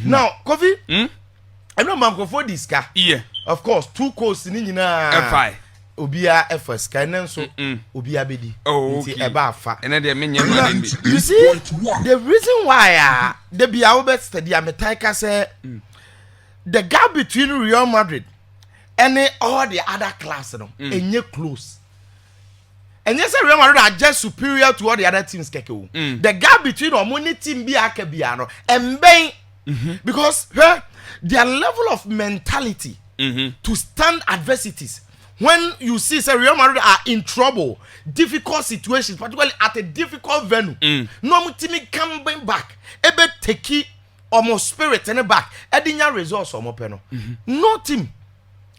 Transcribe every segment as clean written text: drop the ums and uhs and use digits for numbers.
Now, Kofi, I know Manko Diska. Yeah. Of course, 2 courses in F5. Obia FS Canon so Obia Bedi. Oh, okay. And then you see, the reason why the Biaobet study Ametaika say the gap between Real Madrid and all the other classes and you close. And yes, Real Madrid are just superior to all the other teams. The gap between Omoni team Biakebiano and Bain because their level of mentality to stand adversities. When you see say Real Madrid are in trouble, difficult situations, particularly at a difficult venue, no team can bring back. Ebe take almost spirit and back. Edinya results or peno. No team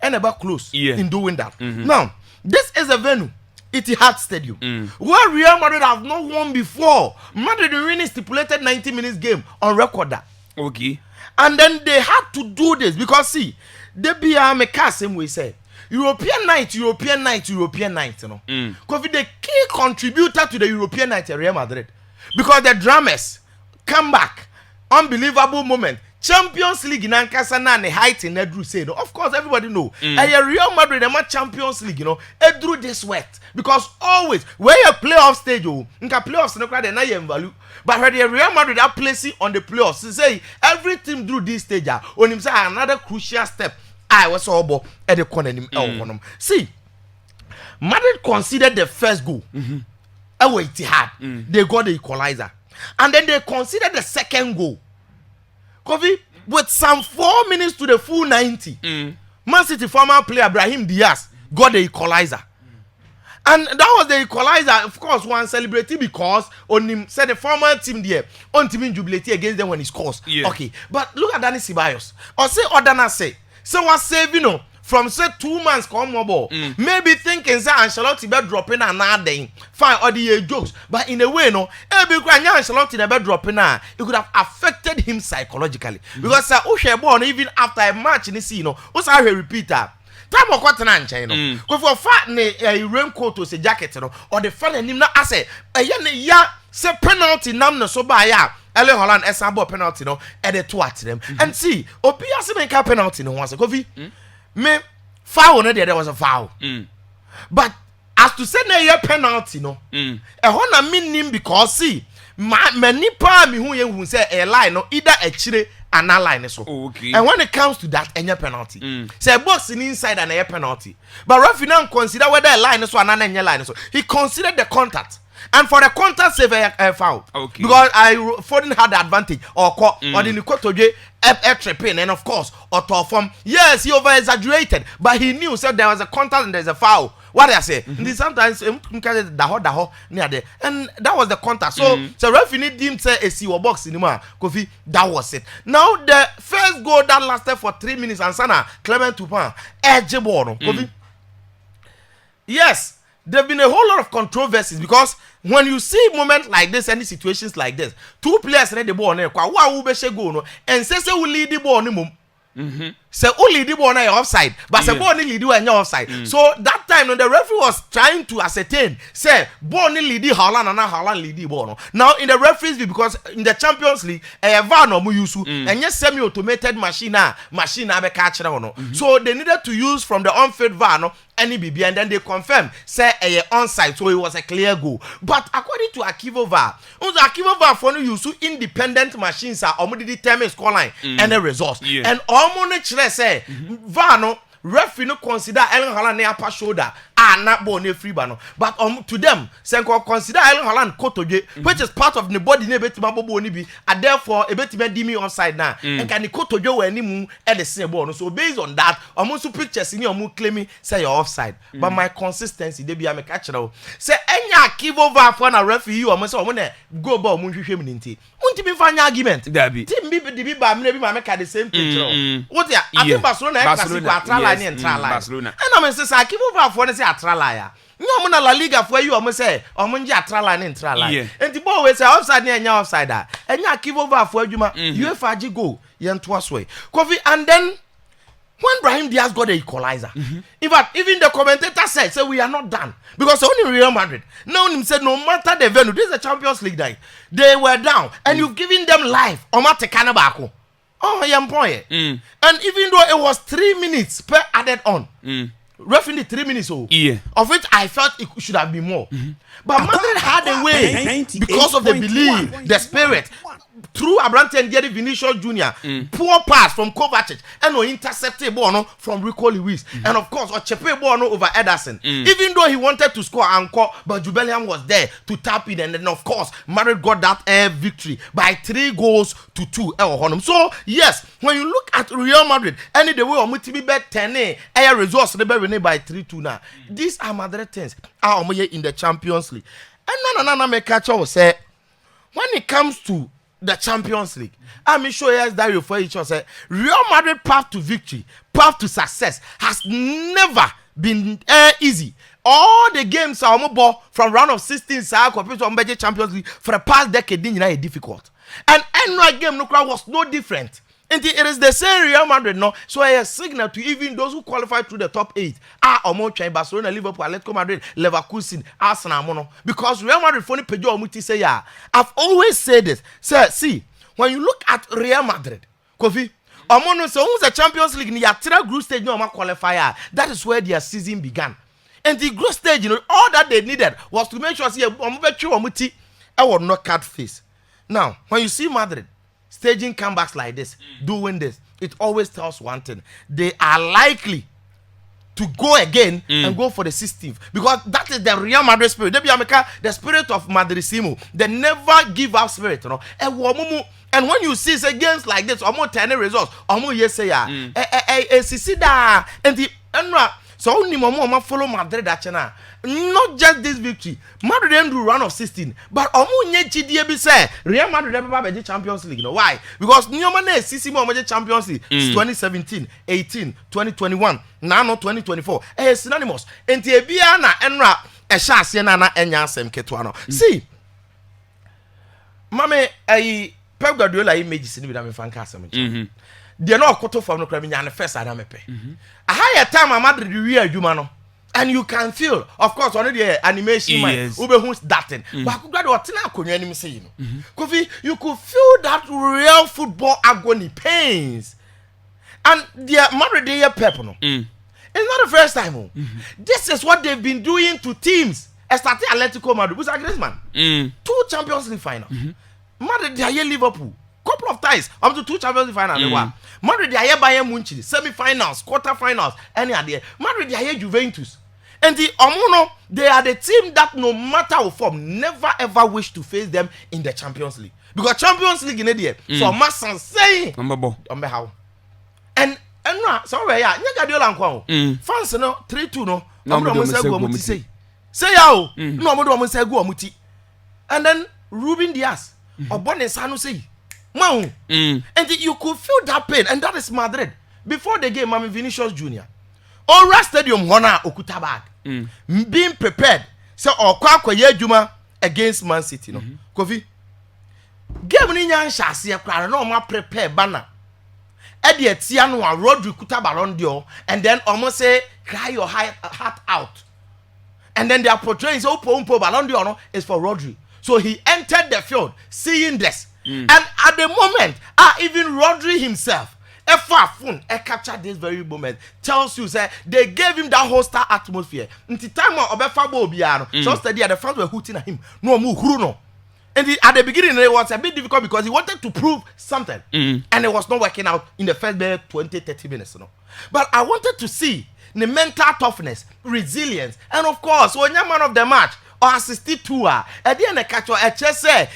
and about close in doing that. Now, this is a venue. Etihad Stadium, where Real Madrid have not won before. Madrid winning stipulated 90 minutes game on record that. Okay. And then they had to do this because see, they be a same way say. European night, you know. Because the key contributor to the European night is Real Madrid. Because the dramas come back. Unbelievable moment. Champions League in Ankasana and the height in Edru say, no, of course, everybody know. And Real Madrid, and Champions League, Edru this sweat. Because always, where you playoff stage, playoffs, no crowd, and I am value. But when the Real Madrid are placing on the playoffs, say every team through this stage, on him say another crucial step. I was all at the corner. See, Madrid considered the first goal. They got the equalizer. And then they considered the second goal. Kofi, with some 4 minutes to the full 90, Man City former player Brahim Diaz got the equalizer. And that was the equalizer, of course, one celebrated because on him said the former team there on team jubilate against them when he scores. Yeah. Okay, but look at Danny Ceballos. Or say Odana say. So what save from say 2 months come mobile. Maybe thinking say Ancelotti be dropping another day. Fine or the jokes. But in a way, no, every Ancelotti never dropping it could have affected him psychologically. Because born even after a match in the scene, also I repeat that. Time of cotton and China. Because for fat a raincoat to say jacket, or the fan and him not say a say penalty namno so by ya. Ele Holland esabo penalty no e de to at them and see obi ase make penalty no once Kofi me foul no there was a foul but as to say na penalty no e ho na minim because see many pa me hu ye hu say a line no either a chire and a line so okay. And when it comes to that any penalty say box in inside and a penalty but referee now consider whether a line so and an line so he considered the contact. And for the contact save a foul. Okay. Because Foden had the advantage or the Nikotoje tripping and of course or to form. Yes, he over exaggerated, but he knew said there was a contact and there's a foul. What I say? Sometimes daho near there, and that was the contact. So referee didn't say a C box anymore. Kofi, that was it. Now the first goal that lasted for 3 minutes and Sana Clement Tupin edge ball. Kofi. Yes. There have been a whole lot of controversies because when you see moments like this, any situations like this, 2 players read the ball and say we lead the ball. Say only the ball offside, but say ball lead you and your offside. So that time when the referee was trying to ascertain, say ball lead the Holland and Holland lead the ball. Now in the referees because in the Champions League, a van or muyusu and yes semi-automated machine be catch now. So they needed to use from the on-field van any BB and then they confirm say a onside, so it was a clear goal. But according to Akivo VAR, for no use independent machines are already determine scoreline and the results. And almost say VAR referee no consider Erling Haaland near upper shoulder not born free bano. But to them, Senko consider Erling Haaland kotoje, which is part of the body nebetima bobo nibi, and therefore a bit dimi offside now. And can the kotoje when ni mu at the same ball. So based on that, almost pictures in your mu claiming say you're offside. But my consistency, they be a catch now. Say any kivo va for a referee you almost go ball mu hwehwem ninti. Unti be find argument. Team be the ba me be make the same picture. What ya? I think Barcelona Barcelona. And I'm say kivo va for say atralaya. No na La Liga for you almost say omunje atrala ni intrala. And the ball we say offside ni enya offside da. Enya kivo va for adwuma. UEFA gi go ye nto so. Kofi and then when Brahim Diaz got the equalizer, in fact, even the commentator said, "So we are not done because only Real Madrid." No one said, "No matter the venue, this is the Champions League night. They were down, and you've given them life. Omate kanabako." Oh, yeah, boy. And even though it was 3 minutes per added on, roughly 3 minutes, of which I felt it should have been more. But Madrid had a way because of the belief, the spirit. Through Abrante and Jerry Vinicius Jr., poor pass from Kovacic, and no intercepted ball from Rico Lewis, and of course, or Chepe ball over Ederson. Even though he wanted to score encore, but Jubilian was there to tap it, and then of course, Madrid got that victory by 3-2. So yes, when you look at Real Madrid, any the way on Mutibi bet 10 results they be by 3-2 now. These are Madrid things are in the Champions League. And no make catch up say when it comes to the Champions League, I'm sure yes that you for each other. Real Madrid path to victory, path to success has never been easy. All the games are from round of 16 compared to Champions League for the past decade difficult. And any game was no different. And it is the same Real Madrid, no. So a signal to even those who qualify through the top 8 are Barcelona, Liverpool, Atletico Madrid, Leverkusen, Arsenal, mono. Because Real Madrid phone Pedro Muti say yeah. I've always said this. Sir, see, when you look at Real Madrid, Kofi, Omono so who's the Champions League in the group stage no qualifier. That is where their season began. And the group stage, all that they needed was to make sure see Muti I will not cut face. Now, when you see Madrid staging comebacks like this, doing this, it always tells one thing. They are likely to go again and go for the 16th. Because that is the Real Madrid spirit. The spirit of Madridismo. They never give up spirit. And when you see games like this, almost 10 results, almost yes say and the so only mama follow Madrid that channel. Not just this victory. Madrid didn't do run of 16, but say Real Madrid never be Champions League. Why? Because Nyomane CC mo Champions League 2017, 18, 2021, now 2024. Synonymous. And the Biana enra a chance na enya asem ketuano. See, mame Pep Guardiola images ni bi da me fan ka asem. They are not quarter from the criminal first Adamepe. A higher time a Madrid real Jumano. And you can feel, of course, already animation, yes. who's that thing. But Kofi, you could feel that real football agony pains. And the Madrid they are Pep. It's not the first time. This is what they've been doing to teams. Starting Atletico Madrid, who's a great man. 2 Champions League final. Madrid they are here Liverpool. Couple of times up to 2 Champions League finals. Madrid they are here Bayern Munich, semi-finals, quarter-finals, any idea. Madrid they are here Juventus. And the Omono, they are the team that no matter what form, never ever wish to face them in the Champions League. Because Champions League in India, so Masan saying, how. And sorry, yeah, Guardiola and fans no 3-2 no. No say how no say go muti. And then Ruben Diaz or Bonne Sanu say and you could feel that pain, and that is Madrid. Before the game, Mami Vinicius Jr. Ora Stadium Hona Okuta bag. Being prepared. So Okwa Juma against Man City. No? Kofi. Game ni nyan shasi ekra no ma prepare banner. Edi etiano a Rodri kuta Ballon d'Or, and then almost say cry your heart out. And then they are portraying so Ballon d'Or is for Rodri. So he entered the field seeing this. And at the moment, even Rodri himself, captured this very moment, tells you say they gave him that hostile atmosphere. Until time of Obefabo Biano, so steady, the fans were hooting at him. No more Huruno. And at the beginning, it was a bit difficult because he wanted to prove something, and it was not working out in the first 20-30 minutes. No? But I wanted to see the mental toughness, resilience, and of course, when you're man of the match or assisted to her, at the end of the catch,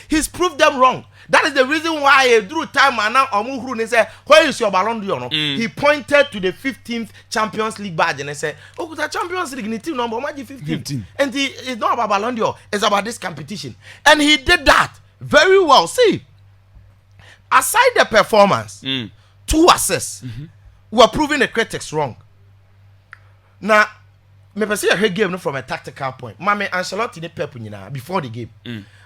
he's proved them wrong. That is the reason why he drew time and now Omuhru said, where is your Ballon d'Or? He pointed to the 15th Champions League badge and said, oh, the Champions League team number 15. And it's not about Ballon d'Or, it's about this competition. And he did that very well. See, aside the performance, 2 assists were proving the critics wrong. Now, me see a game from a tactical point. Mame Ancelotti ne Pep before the game.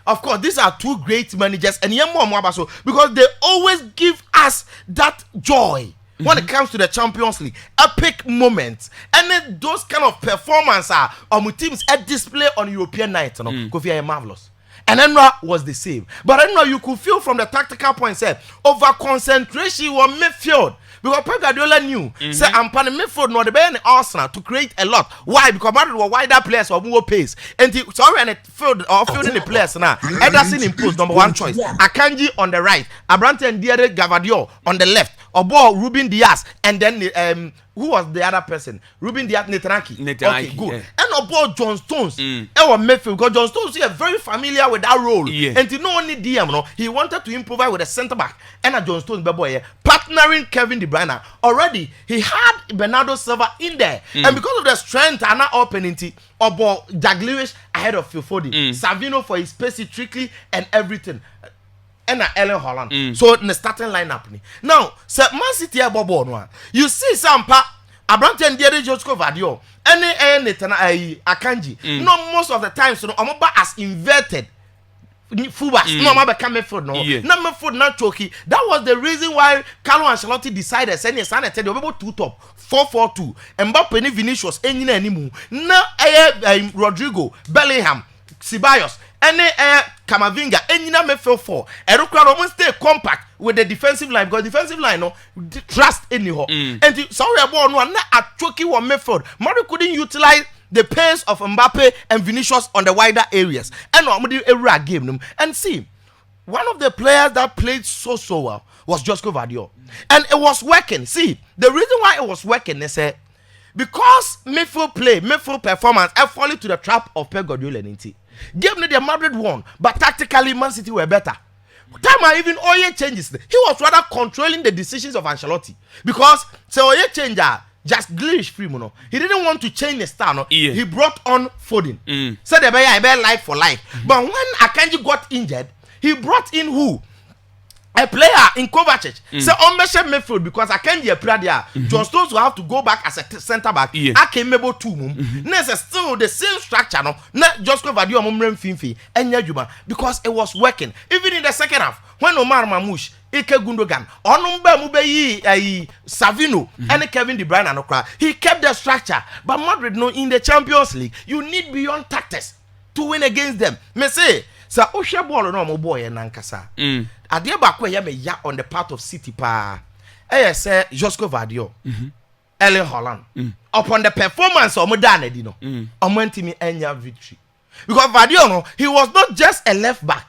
Of course, these are 2 great managers, and because they always give us that joy when it comes to the Champions League, epic moments, and then those kind of performances are teams at display on European night. Kofi are marvelous. And Enra was the same. But Enra, you could feel from the tactical point, say, over concentration was midfield. Because Pep Guardiola knew, say, I'm planning midfield, not the best in Arsenal to create a lot. Why? Because Madrid were wider players or more pace. And sorry, and field or fielding the players now. Ederson in post, number one choice. Akanji on the right. Abrante and Diarra Gavadio on the left. Obo Ruben Diaz. And then who was the other person? Ruben Diaz Netanaki. Okay, good. Yeah. And Obo John Stones. Our midfield, because John Stones is very familiar with that role. Yeah. And to know only DM, no, he wanted to improvise with a centre back. And a John Stones, boy, partnering Kevin De Bruyne. Already, he had Bernardo Silva in there. And because of the strength and that opening, Obo Jaglish ahead of Phil Foden. Savino for his pace, tricky and everything. And Ellen Holland. So in the starting lineup. Now, Man City no. You see some Abrante and Diarra Josko Vadio. Any Akanji. No, most of the time, so Omoba as inverted fullbacks. No, Omoba come midfield. No, not midfield, not choky. That was the reason why Carlo Ancelotti decided send his son and said they were 2 top 4-4-2. Mbappe ni Vinicius any na Rodrigo Bellingham Ceballos any Camavinga any na midfield 4. Erukra almost stay compact with the defensive line because defensive line no trust anyhow. And sorry about no na atchoki one midfield. Madrid couldn't utilize the pace of Mbappe and Vinicius on the wider areas. And no every game and see one of the players that played so well was Josko Vadio. And it was working. See, the reason why it was working is because midfield performance are falling to the trap of Pep Guardiola. Game the Madrid won, but tactically Man City were better. Time even Oye changes. He was rather controlling the decisions of Ancelotti because Oye changer just glitch free mono. He didn't want to change the style. No? Yeah. He brought on Foden. Said the bear life for life. But when Akanji got injured, he brought in who? A player in Kovacic. So on midfield because Akanji a player there. John Stones will have to go back as a centre back. I came able to move. Next still the same structure. No, not just Vadio Mumrem Finfi and Yajuma because it was working. Even in the second half, when Omar Mamouche, Ike Gundogan, Onumba Mubeyi, Savino, and Kevin De Bruyne and Okra, he kept the structure. But Madrid, no, in the Champions League, you need beyond tactics to win against them. Me say, so Osha ball no mo boy and Nankasa. Adia bakwe ya me ya on the part of City pa. Say Josko Vadio, Ellen Holland. Upon the performance of Modane Dino, Omentimi Enya victory. Because Vadio, no, he was not just a left back,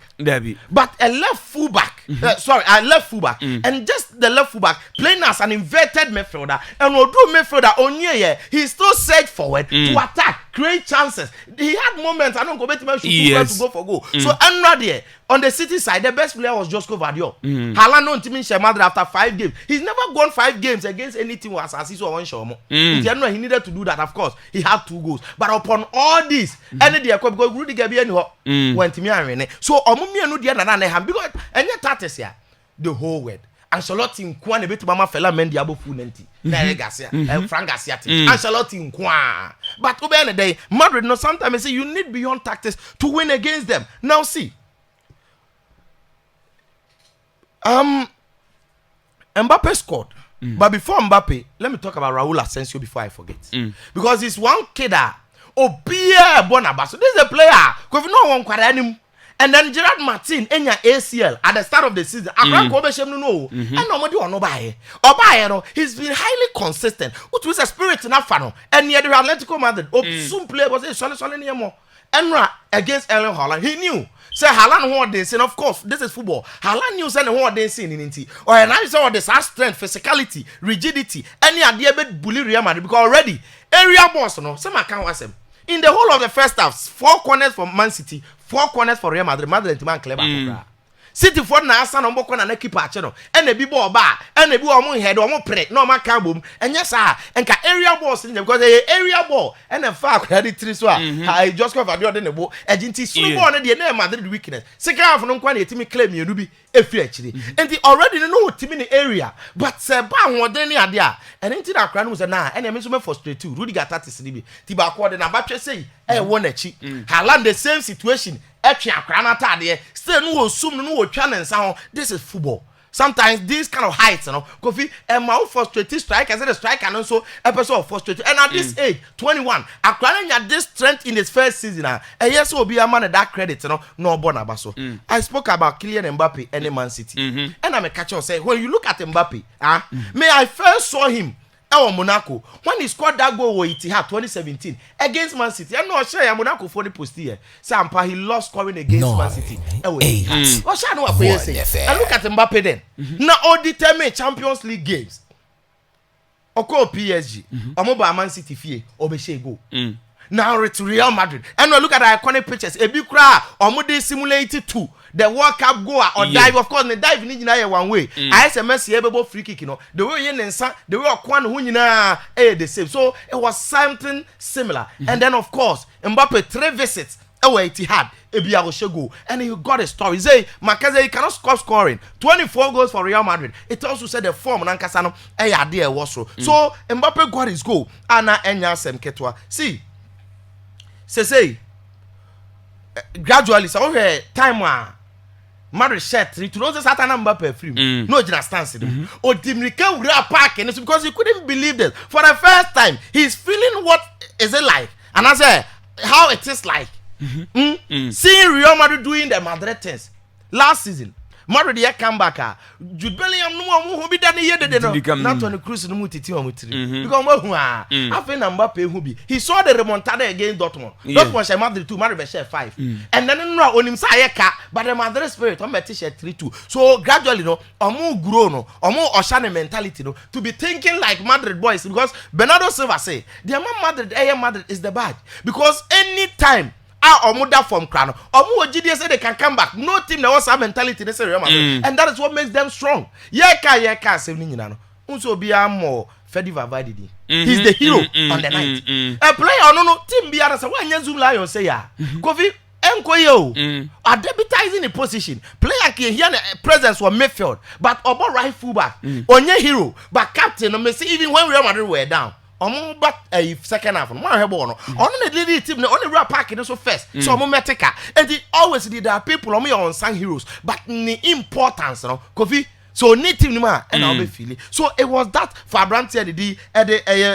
but a left fullback. A left fullback, and just the left fullback playing as an inverted midfielder. And we'll do midfielder on here. He still surged forward to attack, create chances. He had moments. I don't go back to go for goal. So Anra on the City side, the best player was Josko Vadio. Haaland on Team Madrid after 5 games. He's never gone 5 games against any team was assist or one show. He needed to do that. Of course, he had 2 goals. But upon all this, any day because Rudy Gabian went to me. So because and yet the whole word. Ancelotti nkwa na betu mama fela mendi abofu nanti na Garcia Frank Garcia Ancelotti nkwa but over the day Madrid no sometimes say you need beyond tactics to win against them. Now see Mbappe scored but before Mbappe let me talk about Raul Asensio before I forget because he's one kid Obia Bonaba. So this is a player because no one quite anymore. And then Gerard Martin enya ACL at the start of the season. And nobody will not buy. He's been highly consistent. Which was a spirit in Afano. And yet the Atletico Madrid soon play was a solid more. Enra against Ellen Holland. He knew. Say Haaland what they say, of course, this is football. Haaland knew saying what they say in Inti. Or and I saw this strength, physicality, rigidity. Any idea about bully Real Madrid because already area boss no. Some account was him. In the whole of the first half, 4 corners for Man City, 4 corners for Real Madrid. Madrid and man clever. City for na asa no mboko na keeper ache no. And be ball ba, and be omo head omo pre, no man can boom. And yes sir, and ka area balls in because the area ball and the fact had 3 so I just cover the ball. Agency so ball na the Madrid weakness. Second half no kwa na timi claim you be efi actually. And they already know team in the area, but say ba won dey ade a. And into that crowd was na and me so me frustrate too. Rudy got 30 cedi bi. Ti ba kwa de na ba twe say won achi. Haaland the same situation. Still no assume no twa nensa ho. This is football. sometimes these kind of heights, you know, Kofi, and my frustrated striker, I said the striker and also episode of frustrated. And at this age, 21, acquiring at this strength in his first season, and yes, will be a man of that credit, you know, no Bonabaso. I spoke about Kylian Mbappe and Man City, and I'm a catcher say, when you look at Mbappe, may I first saw him. Monaco when he scored that goal with Etihad 2017 against Man City. I'm not sure Monaco for the post here. Sampa he lost scoring against Man City. And look at Mbappe then. Now all determined Champions League games. Oko PSG. Omoba Man City fie obeshe go. Now to Real Madrid. And look at the iconic pictures. Ebi kra omo simulated too. The World Cup goal or dive, of course, the dive need one way. I SMS able free kick, you know. The way you the way Kwan who the same. So it was something similar. And then of course, Mbappe 3 visits away Etihad, Ebiago, and he got a story. Say Makaze he cannot scoring. 24 goals for Real Madrid. It also said the form Nankasano there was so. So Mbappe got his goal. Anna Enya Sem Ketwa. See, say gradually so time Madrid shirt 3 to those Satan Mbappe free. No general stance. Or Dimrika Ura Park and it's because he couldn't believe this. For the first time, he's feeling what is it like. And I say how it is like. Seeing Real Madrid doing the Madrid things last season. Madrid here come back. Jude Bellingham no who be done here not on the cruise no mutiti on mutri. Because after Mbappe who be he saw the remontada against Dortmund. Dortmund share Madrid 2, Madrid share 5. And then no on him say but the Madrid spirit on better share 3-2. So gradually no omo grow no omo oshane mentality no to be thinking like Madrid boys because Bernardo Silva say the Madrid is the badge because anytime Omuda from Krano. Omu GDS say they can come back. No team that was that mentality. They say Real Madrid, and that is what makes them strong. Yeka 70 nano. Unso be more Fedi Vavadi. He's the hero on the night. A player no team be say when you zoom lion say ya. Kofi Enkoyo are deputizing the position. Player can hear the presence for midfield, but Obo right fullback. Onye hero, but captain. No see even when Real Madrid were down. But a second half on one on the leading team, the only rap pack so first. So Mometica, and it always did there are people on me on some heroes, but the importance, you know, Kofi. So native nima and I'll be feeling. So it was that Fabranti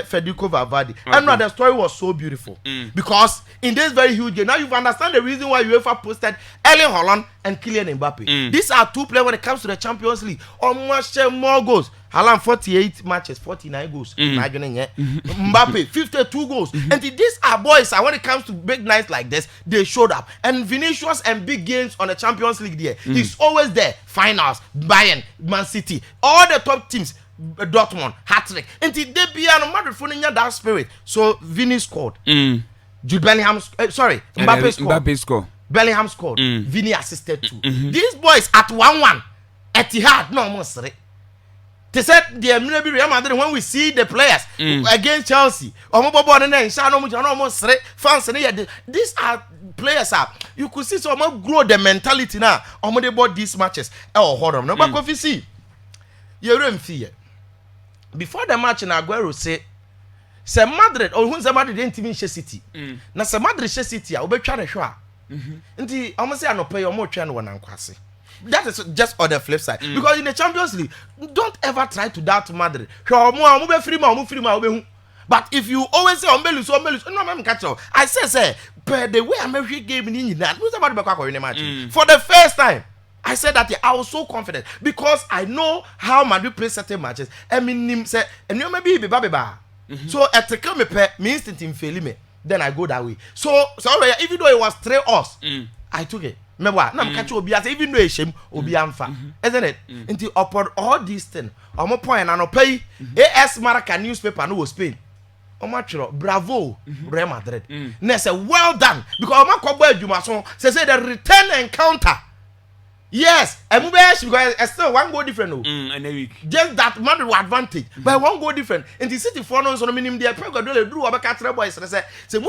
Federico Valverde. And the story was so beautiful because in this very huge game, now you understand the reason why UEFA posted Erling Haaland and Kylian Mbappe. These are 2 players when it comes to the Champions League. Almost more goals. Haaland 48 matches, 49 goals. Mbappe 52 goals. And these are boys. When it comes to big nights like this, they showed up. And Vinicius and big games on the Champions League there, he's always there. Finals, Bayern, Man City, all the top teams. Dortmund, hat-trick. And they be on Madrid for that spirit. So Vini scored. Jude Bellingham, Mbappe scored. Bellingham scored. Vini assisted too. These boys at 1-1, Etihad, no almost right. They said the Real Madrid when we see the players against Chelsea. These are players you could see some grow the mentality now. They bought these matches. Oh, hold on. No, but if you see, you fear. Before the match, Aguero say Madrid or who's Madrid didn't even share City. Now Madrid share City, I'll be trying to show. Indeed, almost say I no pay your more trying one and quasi. That is just on the flip side. Because in the Champions League, don't ever try to doubt Madrid. But if you always say no, I say, but the way America gave me that for the first time, I said that I was so confident because I know how Madrid plays certain matches. I mean, say, and you maybe be baba. So at the come me instant in fail me, then I go that way. So even though it was 3 us, I took it. Remember, now catch Obi as even though shame Obi amfa, isn't it? Until upon all these things, I'm point and pay AS Maraca newspaper no Spain. Bravo, Real Madrid. They say well done because say the return encounter. Yes, because still 1 goal different. Just that Madrid advantage, but 1 goal different. And the City for no so minimum they do about boys. Say you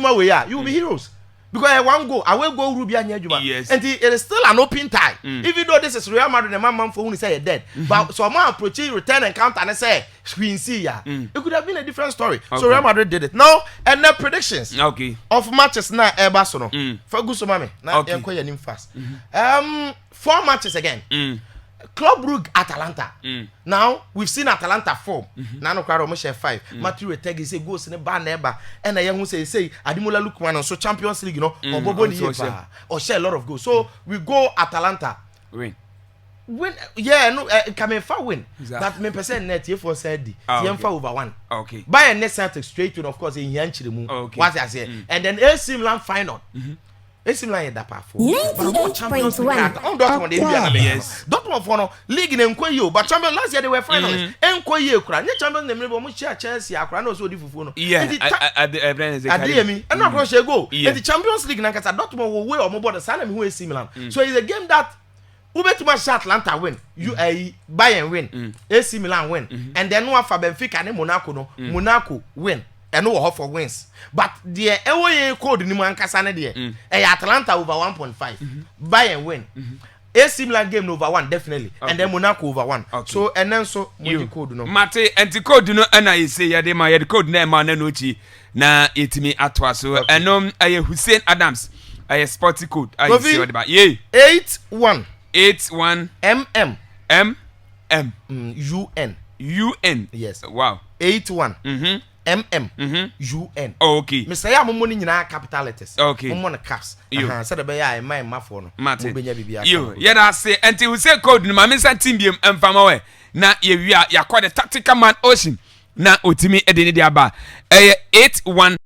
will be heroes. Because 1 goal, I will go Ruby and Yajuma. Yes. And it is still an open tie. Even though this is Real Madrid, the man for whom say dead. But so I'm approaching return and counter and I say, Queen see ya. It could have been a different story. Okay. So Real Madrid did it. Now, and the predictions of matches now, Barcelona. For Gusomami. Now, fast. 4 matches again. Club Brugge Atalanta. Now we've seen Atalanta form. Now no crowd almost share 5. Matthew Retegi say goes in a bar neighbor, and a young say Ademola Lookman so Champions League, you know, or Bobo or share a lot of goals. So we go Atalanta. Win, yeah, no, coming far win. That me percent net here for said over 1. Okay. Buy a net Celtic straight win, of course, in Yanchi moon. Okay. What I say, and then AC Milan final. AC Milan that part for. Champions League. On Dortmund they yes. Dortmund for no league in Nkwoyo, but Champions last year they were finalists. Nkwoyo kura. Nye Champions dem we mo share Chelsea akura no so di fufu no. Yeah. At the Ademi. And not cross go. And the Champions League na kasa Dortmund will way or mo board Salem who AC Milan. So it's a game that Ubetima Atlanta win, Bayern win, AC Milan win, and then one for Benfica and Monaco no, Monaco win, and no offer wins. But the away code ni Mankasane there, Atlanta over 1.5, Bayern win, AC Milan game over 1 definitely, and then Monaco over 1. So and then so you code no. Mate anti code no, and I say ya de my code name man nochi na itimi atwa so, and Hussein Adams, I sporty code. I see what about 81. 81 MM UN. Yes. Wow. 81 UN. Okay. Mr. Ya money nyina capital letters. Okay. Mo caps. Said be ya my mafo no. Mo benya bibia. You. Yeah that say until we say code no ma me sa team biem emfama we. Na ye wi ya kwa the tactical man ocean. Na otimi e de ne dia ba. 81